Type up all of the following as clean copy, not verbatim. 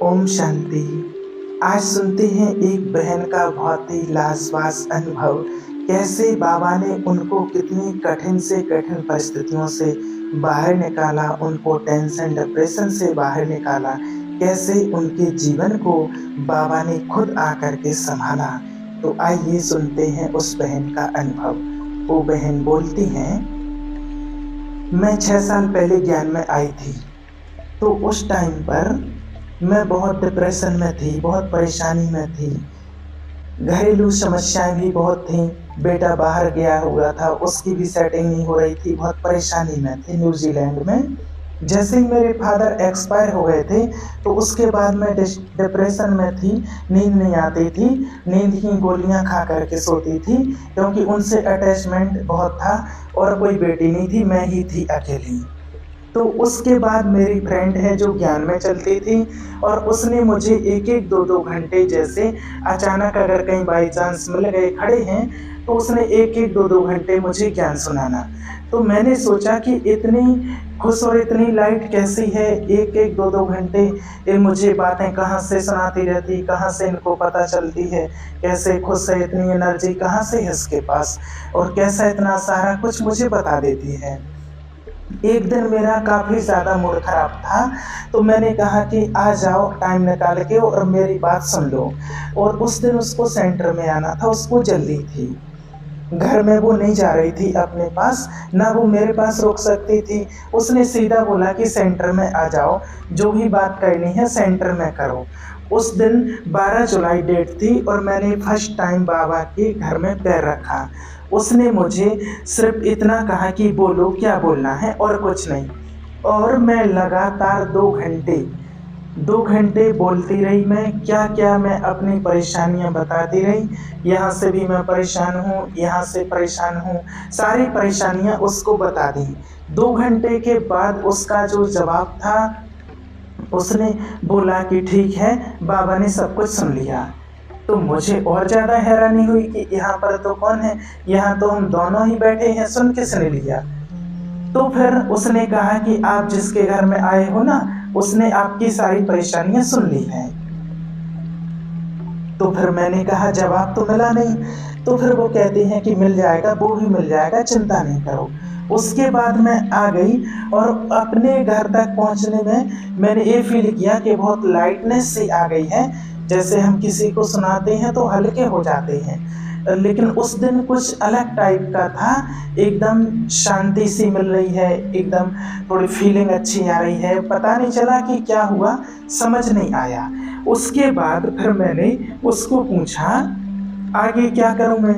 ओम शांति। आज सुनते हैं एक बहन का बहुत ही लाजवाब अनुभव। कैसे बाबा ने उनको कितनी कठिन से कठिन परिस्थितियों से बाहर निकाला, उनको टेंशन डिप्रेशन से बाहर निकाला। कैसे उनके जीवन को बाबा ने खुद आकर के संभाला। तो आइए सुनते हैं उस बहन का अनुभव। वो बहन बोलती हैं, मैं 6 साल पहले ज्ञान में आई थी। तो उस टाइम पर मैं बहुत डिप्रेशन में थी, बहुत परेशानी में थी। घरेलू समस्याएं भी बहुत थीं। बेटा बाहर गया हुआ था, उसकी भी सेटिंग नहीं हो रही थी, बहुत परेशानी में थी न्यूजीलैंड में। जैसे ही मेरे फादर एक्सपायर हो गए थे, तो उसके बाद मैं डिप्रेशन में थी। नींद नहीं आती थी, नींद की गोलियां खा करके सोती थी, क्योंकि उनसे अटैचमेंट बहुत था और कोई बेटी नहीं थी, मैं ही थी अकेली। तो उसके बाद मेरी फ्रेंड है जो ज्ञान में चलती थी, और उसने मुझे एक एक दो दो घंटे, जैसे अचानक अगर कहीं बाई चांस मिल गए खड़े हैं, तो उसने एक एक दो दो घंटे मुझे ज्ञान सुनाना। तो मैंने सोचा कि इतनी खुश और इतनी लाइट कैसी है, एक एक दो दो घंटे ये मुझे बातें कहाँ से सुनाती रहती, कहाँ से इनको पता चलती है, कैसे खुश है, इतनी एनर्जी कहाँ से है इसके पास, और कैसा इतना सारा कुछ मुझे बता देती है। एक दिन मेरा काफ़ी ज़्यादा मूड खराब था, तो मैंने कहा कि आ जाओ टाइम निकाल के और मेरी बात सुन लो। और उस दिन उसको सेंटर में आना था, उसको जल्दी थी। घर में वो नहीं जा रही थी अपने पास, ना वो मेरे पास रोक सकती थी। उसने सीधा बोला कि सेंटर में आ जाओ, जो भी बात करनी है सेंटर में करो। उस दिन 12 जुलाई डेट थी और मैंने फर्स्ट टाइम बाबा के घर में पैर रखा। उसने मुझे सिर्फ इतना कहा कि बोलो क्या बोलना है और कुछ नहीं। और मैं लगातार 2 घंटे बोलती रही। मैं क्या क्या मैं अपनी परेशानियां बताती रही। यहाँ से भी मैं परेशान हूँ, यहाँ से परेशान हूँ, सारी परेशानियां उसको बता दी। 2 घंटे के बाद उसका जो जवाब था, उसने बोला कि ठीक है, बाबा ने सब कुछ सुन लिया। तो मुझे और ज़्यादा हैरानी हुई कि यहाँ पर तो कौन है, यहाँ तो हम दोनों ही बैठे हैं, सुन किसने लिया। तो फिर उसने कहा कि आप जिसके घर में आए हो ना, उसने आपकी सारी परेशानियां सुन ली हैं। तो फिर मैंने कहा जवाब तो मिला नहीं। तो फिर वो कहती हैं कि मिल जाएगा, वो भी मिल जाएगा, चिंता नहीं करो। उसके बाद मैं आ गई और अपने घर तक पहुंचने में मैंने ये फील किया कि बहुत लाइटनेस सी आ गई है। जैसे हम किसी को सुनाते हैं तो हल्के हो जाते हैं, लेकिन उस दिन कुछ अलग टाइप का था। एकदम शांति सी मिल रही है, एकदम थोड़ी फीलिंग अच्छी आ रही है। पता नहीं चला कि क्या हुआ, समझ नहीं आया। उसके बाद फिर मैंने उसको पूछा आगे क्या करूं मैं।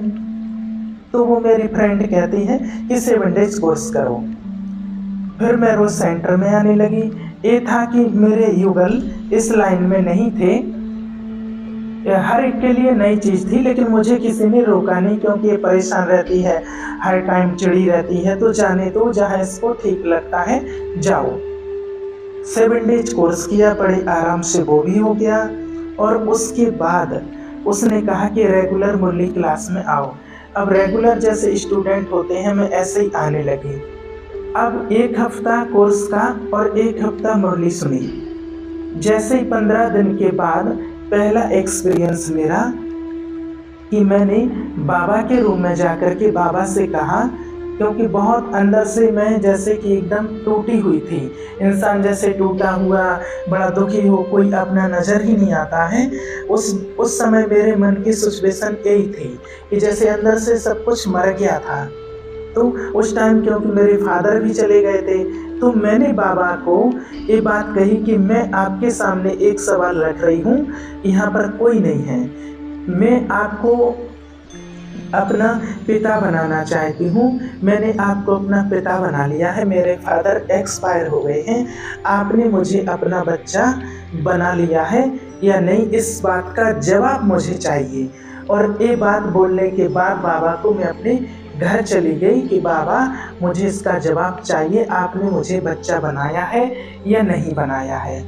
तो वो मेरी फ्रेंड कहती है कि 7 डेज कोर्स करो। फिर मैं रोज सेंटर में आने लगी। ये था कि मेरे युगल इस लाइन में नहीं थे, हर एक के लिए नई चीज़ थी, लेकिन मुझे किसी ने रोका नहीं, क्योंकि ये परेशान रहती है, हर टाइम चिड़ी रहती है। तो जाने दो, जहाँ इसको ठीक लगता है जाओ। 7 डेज कोर्स किया, बड़े आराम से वो भी हो गया। और उसके बाद उसने कहा कि रेगुलर मुरली क्लास में आओ। अब रेगुलर जैसे स्टूडेंट होते हैं, मैं ऐसे ही आने लगी। अब 1 हफ्ता कोर्स का और 1 हफ्ता मुरली सुनी। जैसे ही 15 दिन के बाद पहला एक्सपीरियंस मेरा कि मैंने बाबा के रूम में जाकर के बाबा से कहा, क्योंकि बहुत अंदर से मैं जैसे कि एकदम टूटी हुई थी। इंसान जैसे टूटा हुआ, बड़ा दुखी हो, कोई अपना नज़र ही नहीं आता है। उस समय मेरे मन की सिचुएशन यही थी कि जैसे अंदर से सब कुछ मर गया था। तो उस टाइम क्योंकि मेरे फादर भी चले गए थे, तो मैंने बाबा को ये बात कही कि मैं आपके सामने एक सवाल रख रही हूँ, यहाँ पर कोई नहीं है, मैं आपको अपना पिता बनाना चाहती हूँ। मैंने आपको अपना पिता बना लिया है, मेरे फादर एक्सपायर हो गए हैं, आपने मुझे अपना बच्चा बना लिया है या नहीं, इस बात का जवाब मुझे चाहिए। और ये बात बोलने के बाद बाबा को मैं अपने घर चली गई कि बाबा मुझे इसका जवाब चाहिए, आपने मुझे बच्चा बनाया है या नहीं बनाया है।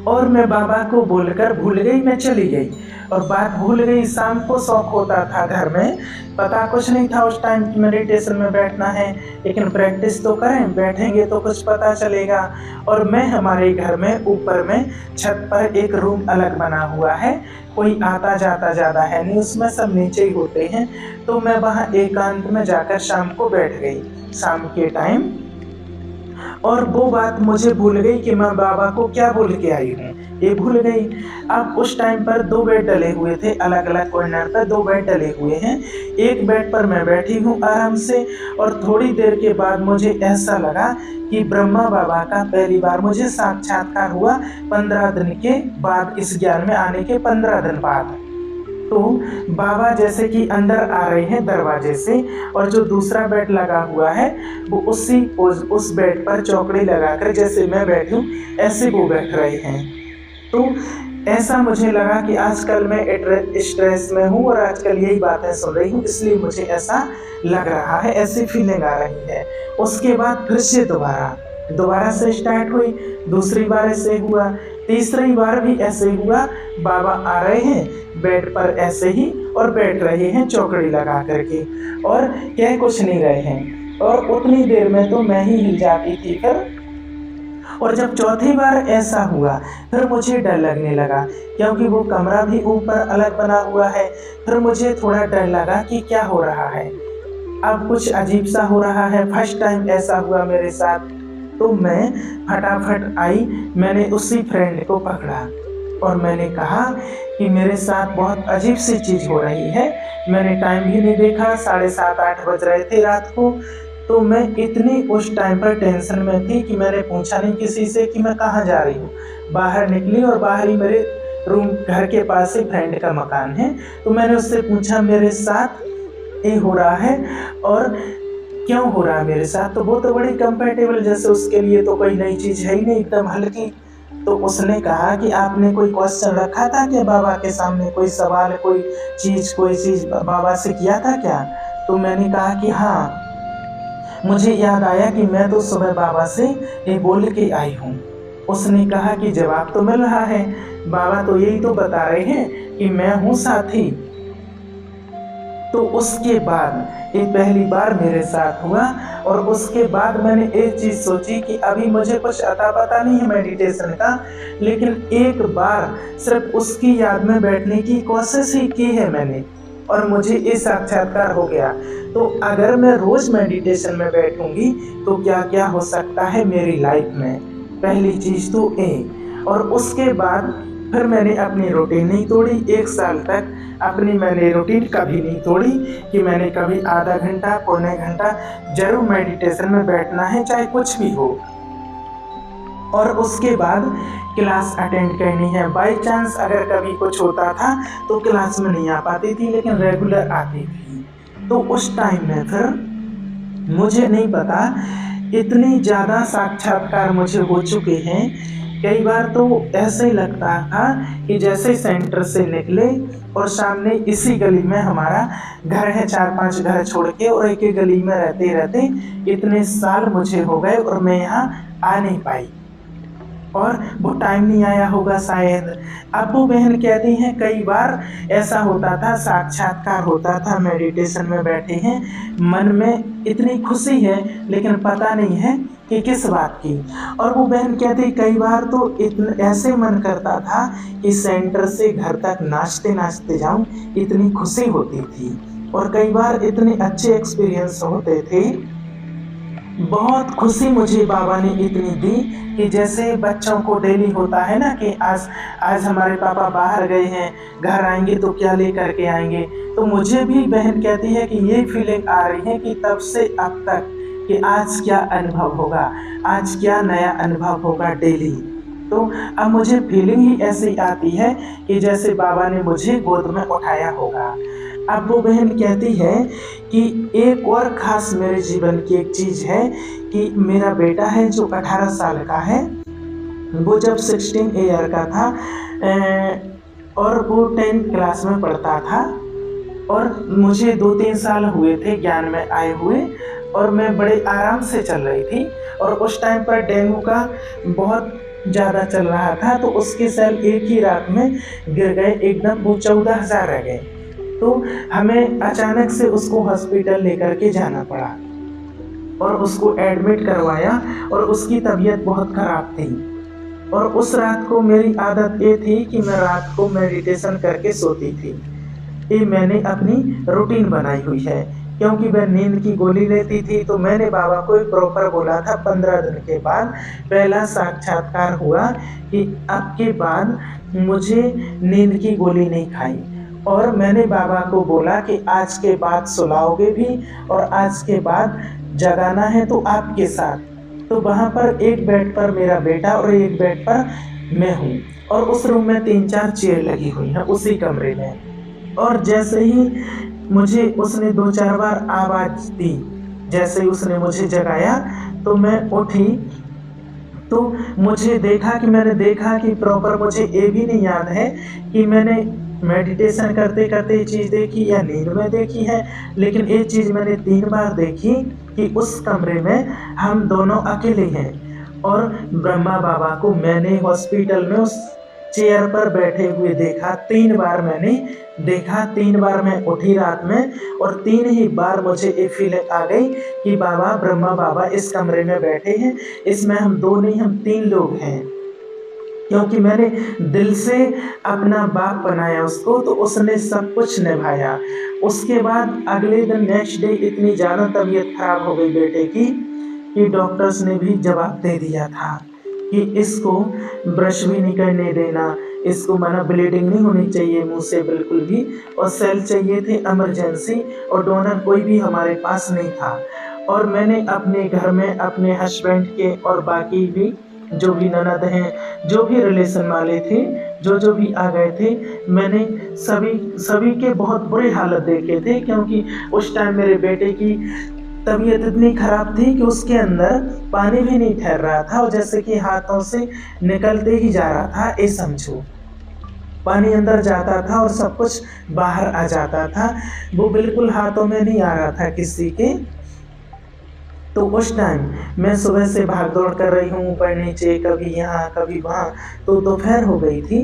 और मैं बाबा को बोलकर भूल गई, मैं चली गई और बात भूल गई। शाम को शौक होता था घर में, पता कुछ नहीं था उस टाइम कि मेडिटेशन में बैठना है, लेकिन प्रैक्टिस तो करें, बैठेंगे तो कुछ पता चलेगा। और मैं हमारे घर में ऊपर में छत पर एक रूम अलग बना हुआ है, कोई आता जाता ज़्यादा है नहीं, उसमें सब नीचे ही होते हैं। तो मैं वहाँ एकांत में जाकर शाम को बैठ गई, शाम के टाइम। और वो बात मुझे भूल गई कि मैं बाबा को क्या बोल के आई हूँ, ये भूल गई। अब उस टाइम पर 2 बेड डले हुए थे, अलग अलग कॉर्नर पर 2 बेड डले हुए हैं। एक बेड पर मैं बैठी हूँ आराम से, और थोड़ी देर के बाद मुझे ऐसा लगा कि ब्रह्मा बाबा का पहली बार मुझे साक्षात्कार हुआ 15 दिन के बाद, इस ज्ञान में आने के 15 दिन बाद। तो बाबा जैसे कि अंदर आ रहे हैं दरवाजे से, और जो दूसरा बेड लगा हुआ है वो उस बेड पर चौकड़ी लगाकर, जैसे मैं बैठी हूँ ऐसे वो बैठ रहे हैं। तो ऐसा मुझे लगा कि आजकल मैं स्ट्रेस में हूँ और आजकल यही बातें सुन रही हूँ, इसलिए मुझे ऐसा लग रहा है, ऐसी फीलिंग आ रही है। उसके बाद फिर से दोबारा से स्टार्ट हुई, दूसरी बार ऐसे हुआ, तीसरी बार भी ऐसे हुआ। बाबा आ रहे हैं बेड पर ऐसे ही और बैठ रहे हैं चौकड़ी लगा करके, और कह कुछ नहीं रहे हैं। और उतनी देर में तो मैं ही हिल जाती थी फिर। और जब चौथी बार ऐसा हुआ फिर मुझे डर लगने लगा, क्योंकि वो कमरा भी ऊपर अलग बना हुआ है। फिर मुझे थोड़ा डर लगा कि क्या हो रहा है, अब कुछ अजीब सा हो रहा है, फर्स्ट टाइम ऐसा हुआ मेरे साथ। तो मैं फटाफट आई, मैंने उसी फ्रेंड को पकड़ा और मैंने कहा कि मेरे साथ बहुत अजीब सी चीज़ हो रही है। मैंने टाइम भी नहीं देखा, 7:30-8 बज रहे थे रात को। तो मैं इतनी उस टाइम पर टेंशन में थी कि मैंने पूछा नहीं किसी से कि मैं कहाँ जा रही हूँ। बाहर निकली और बाहर ही मेरे रूम, घर के पास ही फ्रेंड का मकान है, तो मैंने उससे पूछा मेरे साथ ये हो रहा है और क्यों हो रहा है मेरे साथ। तो वो तो बड़ी कंफर्टेबल, जैसे उसके लिए तो कोई नई चीज़ है ही नहीं, एकदम हल्की। तो उसने कहा कि आपने कोई क्वेश्चन रखा था क्या बाबा के सामने, कोई सवाल, कोई चीज़ बाबा से किया था क्या। तो मैंने कहा कि हाँ, मुझे याद आया कि मैं तो सुबह बाबा से ये बोल के आई हूँ। उसने कहा कि जवाब तो मिल रहा है, बाबा तो यही तो बता रहे हैं कि मैं हूँ साथी। तो उसके बाद ये पहली बार मेरे साथ हुआ, और उसके बाद मैंने एक चीज़ सोची कि अभी मुझे कुछ अता पता नहीं है मेडिटेशन का, लेकिन एक बार सिर्फ उसकी याद में बैठने की कोशिश ही की है मैंने, और मुझे ये साक्षात्कार हो गया। तो अगर मैं रोज़ मेडिटेशन में बैठूंगी तो क्या क्या हो सकता है मेरी लाइफ में, पहली चीज़ तो ये। और उसके बाद फिर मैंने अपनी रूटीन नहीं तोड़ी, 1 साल तक अपनी मैंने रूटीन कभी नहीं तोड़ी कि मैंने कभी आधा घंटा, पौने घंटा जरूर मेडिटेशन में बैठना है, चाहे कुछ भी हो। और उसके बाद क्लास अटेंड करनी है। बाई चांस अगर कभी कुछ होता था तो क्लास में नहीं आ पाती थी, लेकिन रेगुलर आती थी। तो उस टाइम में फिर मुझे नहीं पता, इतनी ज़्यादा साक्षात्कार मुझे हो चुके हैं। कई बार तो ऐसे ही लगता था कि जैसे सेंटर से निकले और सामने इसी गली में हमारा घर है, 4-5 घर छोड़ के, और एक ही गली में रहते रहते इतने साल मुझे हो गए और मैं यहाँ आ नहीं पाई, और वो टाइम नहीं आया होगा शायद। अब वो बहन कहती हैं कई बार ऐसा होता था, साक्षात्कार होता था, मेडिटेशन में बैठे हैं, मन में इतनी खुशी है लेकिन पता नहीं है कि किस बात की। और वो बहन कहती कई बार तो इतने ऐसे मन करता था कि सेंटर से घर तक नाचते नाचते जाऊं, इतनी खुशी होती थी। और कई बार इतने अच्छे एक्सपीरियंस होते थे, बहुत खुशी मुझे बाबा ने इतनी दी कि जैसे बच्चों को डेली होता है ना कि आज हमारे पापा बाहर गए हैं, घर आएंगे तो क्या लेकर के आएंगे। तो मुझे भी बहन कहती है कि ये फीलिंग आ रही है कि तब से अब तक कि आज क्या अनुभव होगा, आज क्या नया अनुभव होगा डेली। तो अब मुझे फीलिंग ही ऐसी आती है कि जैसे बाबा ने मुझे गोद में उठाया होगा। अब वो बहन कहती है कि एक और ख़ास मेरे जीवन की एक चीज़ है कि मेरा बेटा है जो 18 साल का है, वो जब 16 ईयर का था और वो 10th क्लास में पढ़ता था, और मुझे 2-3 साल हुए थे ज्ञान में आए हुए, और मैं बड़े आराम से चल रही थी। और उस टाइम पर डेंगू का बहुत ज़्यादा चल रहा था, तो उसके सेल एक ही रात में गिर गए एकदम, वो 14,000 रह गए। तो हमें अचानक से उसको हॉस्पिटल लेकर के जाना पड़ा और उसको एडमिट करवाया और उसकी तबीयत बहुत ख़राब थी। और उस रात को मेरी आदत ये थी कि मैं रात को मेडिटेशन करके सोती थी। ये मैंने अपनी रूटीन बनाई हुई है, क्योंकि मैं नींद की गोली लेती थी। तो मैंने बाबा को एक प्रॉपर बोला था, 15 दिन के बाद पहला साक्षात्कार हुआ कि अब के बाद मुझे नींद की गोली नहीं खाई। और मैंने बाबा को बोला कि आज के बाद सुलाओगे भी और आज के बाद जगाना है तो आपके साथ। तो वहाँ पर एक बेड पर मेरा बेटा और एक बेड पर मैं हूँ, और उस रूम में 3-4 चेयर लगी हुई हैं उसी कमरे में। और जैसे ही मुझे उसने 2-4 बार आवाज़ दी, जैसे ही उसने मुझे जगाया तो मैं उठी। तो मैंने देखा कि प्रॉपर, मुझे ये भी नहीं याद है कि मैंने मेडिटेशन करते करते ये चीज़ देखी या नींद में देखी है, लेकिन ये चीज़ मैंने 3 बार देखी कि उस कमरे में हम दोनों अकेले हैं। और ब्रह्मा बाबा को मैंने हॉस्पिटल में उस चेयर पर बैठे हुए देखा, 3 बार मैंने देखा। 3 बार मैं उठी रात में और 3 ही बार मुझे ये फीलिंग आ गई कि बाबा, ब्रह्मा बाबा इस कमरे में बैठे हैं। इसमें हम 2 नहीं, हम 3 लोग हैं, क्योंकि मैंने दिल से अपना बाप बनाया उसको, तो उसने सब कुछ निभाया। उसके बाद अगले दिन नेक्स्ट डे इतनी ज़्यादा तबीयत खराब हो गई बेटे की कि डॉक्टर्स ने भी जवाब दे दिया था कि इसको ब्रश भी नहीं करने देना, इसको माना ब्लीडिंग नहीं होनी चाहिए मुंह से बिल्कुल भी, और सेल चाहिए थे इमरजेंसी, और डोनर कोई भी हमारे पास नहीं था। और मैंने अपने घर में अपने हस्बैंड के और बाकी भी जो भी ननद हैं, जो भी रिलेशन वाले थे, जो भी आ गए थे, मैंने सभी के बहुत बुरे हालत देखे थे, क्योंकि उस टाइम मेरे बेटे की तबीयत इतनी ख़राब थी कि उसके अंदर पानी भी नहीं ठहर रहा था, और जैसे कि हाथों से निकलते ही जा रहा था, ये समझो। पानी अंदर जाता था और सब कुछ बाहर आ जाता था, वो बिल्कुल हाथों में नहीं आ रहा था किसी के। तो उस टाइम मैं सुबह से भाग दौड़ कर रही हूँ, ऊपर नीचे, कभी यहाँ कभी वहाँ, तो दोपहर हो गई थी।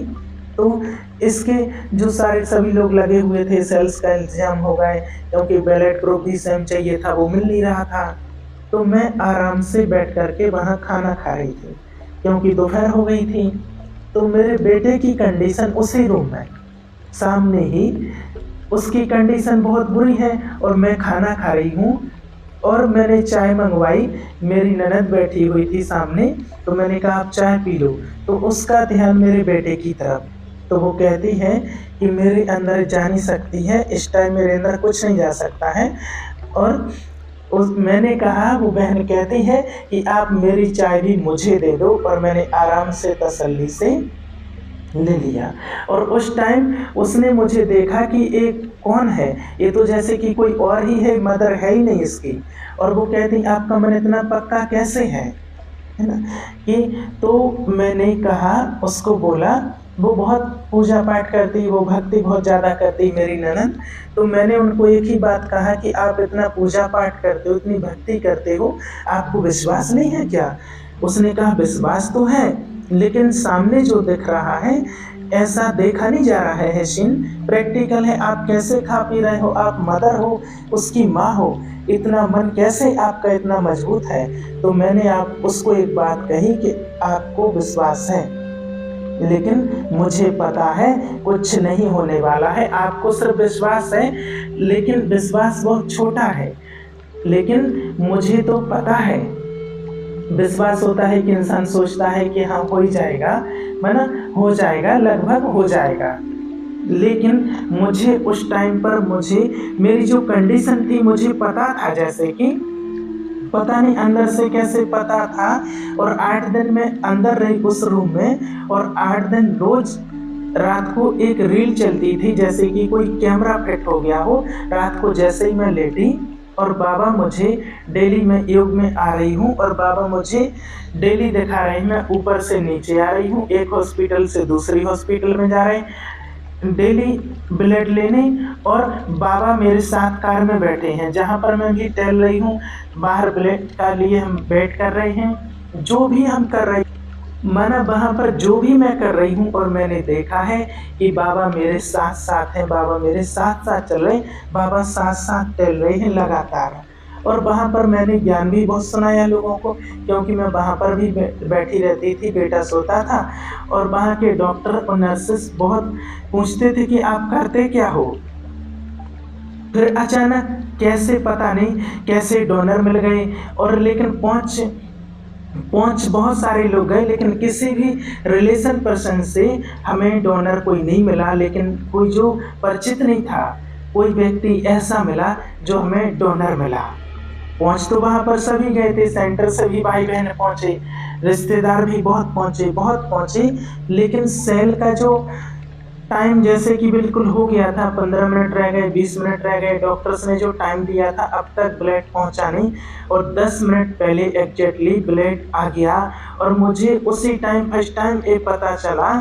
तो इसके जो सभी लोग लगे हुए थे, सेल्स का इंतजाम हो गए, क्योंकि ब्लड ग्रुप भी सेम चाहिए था, वो मिल नहीं रहा था। तो मैं आराम से बैठ कर के वहाँ खाना खा रही थी, क्योंकि दोपहर हो गई थी। तो मेरे बेटे की कंडीशन उसी रूम में सामने ही, उसकी कंडीशन बहुत बुरी है, और मैं खाना खा रही हूँ। और मैंने चाय मंगवाई, मेरी ननद बैठी हुई थी सामने, तो मैंने कहा आप चाय पी लो। तो उसका ध्यान मेरे बेटे की तरफ, तो वो कहती है कि मेरे अंदर जा नहीं सकती है, इस टाइम मेरे अंदर कुछ नहीं जा सकता है। और मैंने कहा, वो बहन कहती है कि आप मेरी चाय भी मुझे दे दो, और मैंने आराम से तसल्ली से ले लिया। और उस टाइम उसने मुझे देखा कि ये कौन है, ये तो जैसे कि कोई और ही है, मदर है ही नहीं इसकी। और वो कहती आपका मन इतना पक्का कैसे है ना, कि तो मैंने कहा, उसको बोला, वो बहुत पूजा पाठ करती, वो भक्ति बहुत ज़्यादा करती मेरी ननद। तो मैंने उनको एक ही बात कहा कि आप इतना पूजा पाठ करते हो, इतनी भक्ति करते हो, आपको विश्वास नहीं है क्या? उसने कहा विश्वास तो है, लेकिन सामने जो दिख रहा है ऐसा देखा नहीं जा रहा है सीन, प्रैक्टिकल है। आप कैसे खा पी रहे हो, आप मदर हो, उसकी माँ हो, इतना मन कैसे आपका इतना मजबूत है? तो मैंने उसको एक बात कही कि आपको विश्वास है, लेकिन मुझे पता है कुछ नहीं होने वाला है। आपको सिर्फ विश्वास है, लेकिन विश्वास बहुत छोटा है, लेकिन मुझे तो पता है। विश्वास होता है कि इंसान सोचता है कि हाँ हो ही जाएगा, माना हो जाएगा, लगभग हो जाएगा। लेकिन मुझे उस टाइम पर मेरी जो कंडीशन थी, मुझे पता था, जैसे कि पता नहीं अंदर से कैसे पता था। और 8 दिन में अंदर रही उस रूम में, और 8 दिन रोज रात को एक रील चलती थी, जैसे कि कोई कैमरा फिट हो गया हो। रात को जैसे ही मैं लेटी, और बाबा मुझे डेली, मैं योग में आ रही हूँ और बाबा मुझे डेली दिखा रहे हैं, मैं ऊपर से नीचे आ रही हूँ, एक हॉस्पिटल से दूसरी हॉस्पिटल में जा रहे हैं डेली ब्लड लेने, और बाबा मेरे साथ कार में बैठे हैं, जहाँ पर मैं भी टहल रही हूँ, बाहर ब्लड का लिए हम वेट कर रहे हैं, जो भी हम कर रहे हैं। माना वहाँ पर जो भी मैं कर रही हूँ और मैंने देखा है कि बाबा मेरे साथ साथ हैं, बाबा मेरे साथ साथ चल रहे हैं, बाबा साथ साथ टहल रहे हैं लगातार। और वहाँ पर मैंने ज्ञान भी बहुत सुनाया लोगों को, क्योंकि मैं वहाँ पर भी बैठी रहती थी, बेटा सोता था और वहाँ के डॉक्टर और नर्सेस बहुत पूछते थे कि आप करते क्या हो। फिर अचानक कैसे पता नहीं कैसे डोनर मिल गए, और लेकिन पहुंच बहुत सारे लोग गए, लेकिन किसी भी रिलेशन पर्सन से हमें डोनर कोई नहीं मिला। लेकिन कोई जो परिचित नहीं था, कोई व्यक्ति ऐसा मिला जो हमें डोनर मिला। पहुंच तो वहाँ पर सभी गए थे, सेंटर से भी भाई बहन पहुंचे, रिश्तेदार भी बहुत पहुंचे, लेकिन सेल का जो टाइम जैसे कि बिल्कुल हो गया था, 15 मिनट रह गए, 20 मिनट रह गए, डॉक्टर्स ने जो टाइम दिया था अब तक ब्लड पहुंचा नहीं, और 10 मिनट पहले एग्जैक्टली ब्लड आ गया। और मुझे उसी टाइम फर्स्ट टाइम ये पता चला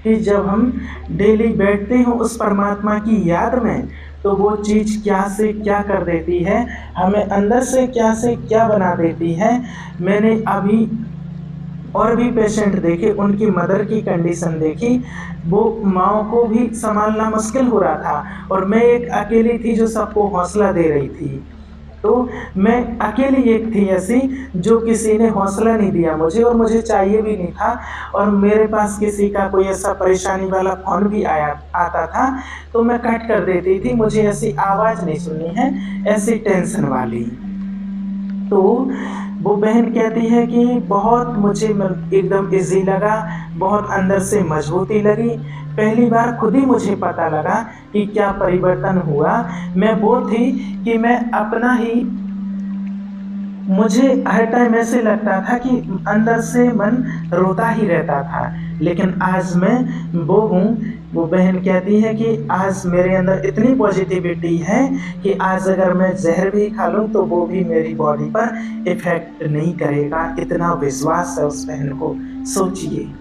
कि जब हम डेली बैठते हैं उस परमात्मा की याद में, तो वो चीज़ क्या से क्या कर देती है, हमें अंदर से क्या बना देती है। मैंने अभी और भी पेशेंट देखे, उनकी मदर की कंडीशन देखी, वो माँ को भी संभालना मुश्किल हो रहा था, और मैं एक अकेली थी जो सबको हौसला दे रही थी। तो मैं अकेली एक थी ऐसी जो किसी ने हौसला नहीं दिया मुझे, और मुझे चाहिए भी नहीं था। और मेरे पास किसी का कोई ऐसा परेशानी वाला फ़ोन भी आता था तो मैं कट कर देती थी, मुझे ऐसी आवाज़ नहीं सुननी है, ऐसी टेंशन वाली। तो वो बहन कहती है कि बहुत मुझे एकदम इजी लगा, बहुत अंदर से मजबूती लगी। पहली बार खुद ही मुझे पता लगा कि क्या परिवर्तन हुआ। मैं वो थी कि मैं अपना ही, मुझे हर टाइम ऐसे लगता था कि अंदर से मन रोता ही रहता था, लेकिन आज मैं वो हूँ। वो बहन कहती है कि आज मेरे अंदर इतनी पॉजिटिविटी है कि आज अगर मैं जहर भी खा लूँ तो वो भी मेरी बॉडी पर इफ़ेक्ट नहीं करेगा, इतना विश्वास है उस बहन को। सोचिए,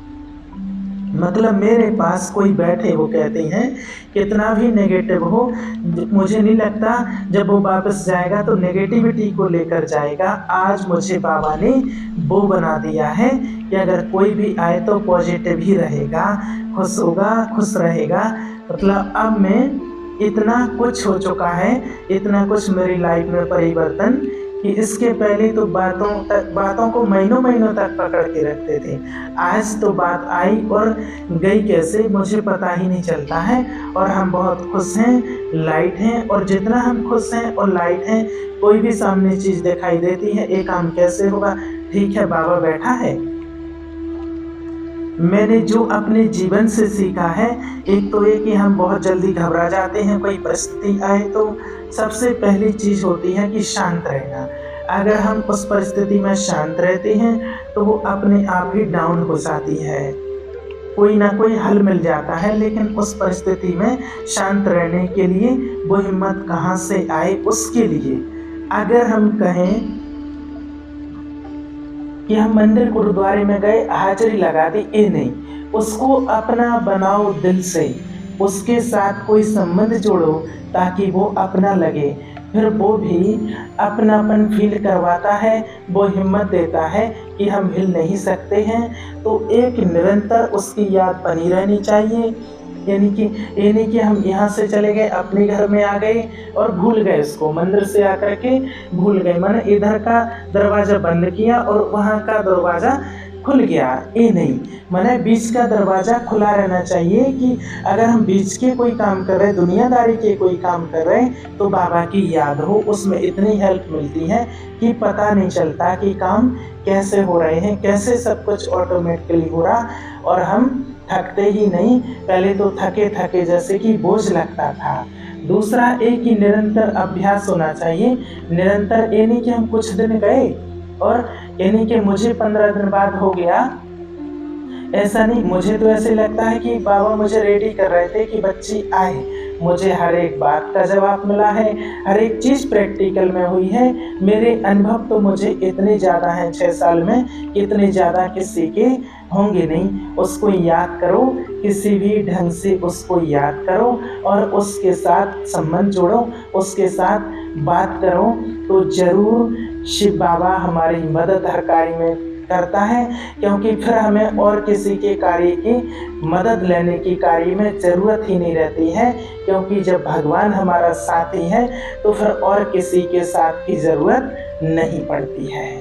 मतलब मेरे पास कोई बैठे, वो कहते हैं कितना भी नेगेटिव हो, मुझे नहीं लगता जब वो वापस जाएगा तो नेगेटिविटी को लेकर जाएगा। आज मुझे बाबा ने वो बना दिया है कि अगर कोई भी आए तो पॉजिटिव ही रहेगा, खुश होगा, खुश रहेगा। मतलब अब मैं, इतना कुछ हो चुका है, इतना कुछ मेरी लाइफ में परिवर्तन कि इसके पहले तो बातों को महीनों महीनों तक पकड़ के रखते थे। आज तो बात आई और गई कैसे मुझे पता ही नहीं चलता है, और हम बहुत खुश हैं, लाइट हैं। और जितना हम खुश हैं और लाइट हैं, कोई भी सामने चीज़ दिखाई देती है, एक काम कैसे होगा, ठीक है बाबा बैठा है। मैंने जो अपने जीवन से सीखा है, एक तो ये कि हम बहुत जल्दी घबरा जाते हैं, कोई परिस्थिति आए तो सबसे पहली चीज़ होती है कि शांत रहना। अगर हम उस परिस्थिति में शांत रहते हैं तो वो अपने आप ही डाउन हो जाती है, कोई ना कोई हल मिल जाता है। लेकिन उस परिस्थिति में शांत रहने के लिए वो हिम्मत कहाँ से आए, उसके लिए अगर हम कहें कि हम मंदिर गुरुद्वारे में गए, हाजिरी लगा दी, ये नहीं, उसको अपना बनाओ दिल से, उसके साथ कोई संबंध जोड़ो ताकि वो अपना लगे। फिर वो भी अपनापन फील करवाता है, वो हिम्मत देता है कि हम हिल नहीं सकते हैं। तो एक निरंतर उसकी याद बनी रहनी चाहिए। यानी कि हम यहाँ से चले गए, अपने घर में आ गए और भूल गए उसको, मंदिर से आकर के भूल गए, मैंने इधर का दरवाज़ा बंद किया और वहाँ का दरवाज़ा खुल गया, ये नहीं, मैंने बीच का दरवाज़ा खुला रहना चाहिए। कि अगर हम बीच के कोई काम कर रहे हैं, दुनियादारी के कोई काम कर रहे हैं, तो बाबा की याद हो, उसमें इतनी हेल्प मिलती है कि पता नहीं चलता कि काम कैसे हो रहे हैं, कैसे सब कुछ ऑटोमेटिकली हो रहा, और हम थकते ही नहीं। पहले तो थके थके जैसे कि बोझ लगता था। दूसरा एक ही निरंतर अभ्यास होना चाहिए। निरंतर ये नहीं कि हम कुछ दिन गए और यानी कि मुझे 15 दिन बाद हो गया, ऐसा नहीं। मुझे तो ऐसे लगता है कि बाबा मुझे रेडी कर रहे थे कि बच्ची आए, मुझे हर एक बात का जवाब मिला है, हर एक चीज़ प्रैक्टिकल में हुई है। मेरे अनुभव तो मुझे इतने ज़्यादा हैं 6 साल में, इतने ज़्यादा किसी के होंगे नहीं। उसको याद करो, किसी भी ढंग से उसको याद करो और उसके साथ संबंध जोड़ो, उसके साथ बात करो, तो ज़रूर शिव बाबा हमारी मदद हर कार्य में करता है, क्योंकि फिर हमें और किसी के कार्य की मदद लेने की कार्य में ज़रूरत ही नहीं रहती है, क्योंकि जब भगवान हमारा साथी है तो फिर और किसी के साथ की ज़रूरत नहीं पड़ती है।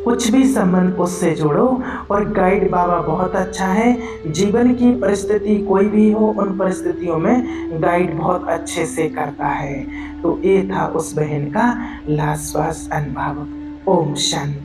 कुछ भी संबंध उससे जोड़ो। और गाइड बाबा बहुत अच्छा है, जीवन की परिस्थिति कोई भी हो उन परिस्थितियों में गाइड बहुत अच्छे से करता है। तो ये था उस बहन का लास्ट अनुभव। ओम शांति।